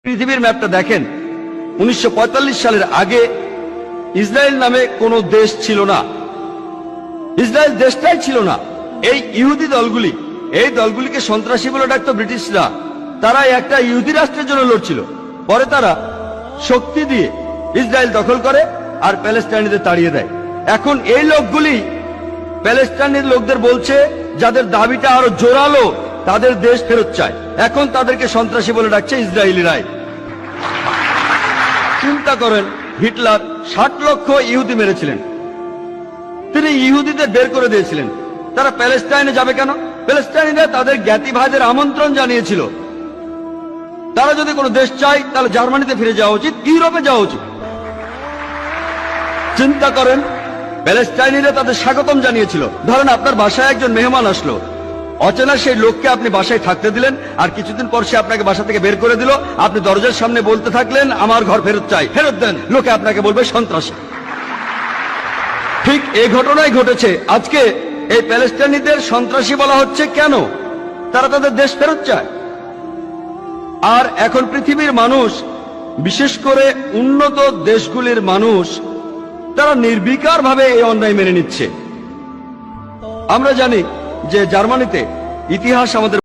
পৃথিবীর ম্যাপটা দেখেন, 1945 সালের আগে ইসরায়েল নামে কোনো দেশ ছিল না। ইসরায়েল দেশটাই ছিল না। এই ইহুদি দলগুলি, এই দলগুলিকে সন্ত্রাসী বলে ডাকতো ব্রিটিশরা। তারা একটা ইহুদি রাষ্ট্রের জন্য লড়ছিল। পরে তারা শক্তি দিয়ে ইসরায়েল দখল করে আর প্যালেস্টাইনিদের তাড়িয়ে দেয়। এখন এই লোকগুলি প্যালেস্টাইনের লোকদের বলছে, যাদের দাবিটা আরো জোরালো, তাদের দেশ ফেরত চায়। এখন তাদেরকে সন্ত্রাসী বলে ডাকছে ইসরায়েলিরাই। চিন্তা করেন, হিটলার 60 লক্ষ ইহুদি মেরেছিলেন। তিনি ইহুদিদের বের করে দিয়েছিলেন। তারা প্যালেস্টাইনে যাবে কেন? প্যালেস্টাইনিরা তাদের জ্ঞাতি ভাইদের আমন্ত্রণ জানিয়েছিল। তারা যদি কোনো দেশ চায় তাহলে জার্মানিতে ফিরে যাওয়া উচিত, ইউরোপে যাওয়া উচিত। চিন্তা করেন, প্যালেস্টাইনিরা তাদের স্বাগতম জানিয়েছিল। ধরেন আপনার বাসায় একজন মেহমান আসলো, অচেনা সেই লোককে আপনি বাসায় থাকতে দিলেন, আর কিছুদিন পর সে আপনাকে বাসা থেকে বের করে দিল। আপনি দরজার সামনে বলতে থাকলেন, আমার ঘর ফেরত চাই, ফেরত দেন। লোকে আপনাকে বলবে সন্ত্রাসী। ঠিক এই ঘটনাই ঘটেছে। আজকে এই প্যালেস্টাইনিদের সন্ত্রাসী বলা হচ্ছে কেন? তারা তাদের দেশ ফেরত চায়। আর এখন পৃথিবীর মানুষ, বিশেষ করে উন্নত দেশগুলির মানুষ, তারা নির্বিকার ভাবে এই অন্যায় মেনে নিচ্ছে। আমরা জানি যে জার্মানিতে ইতিহাস আমাদের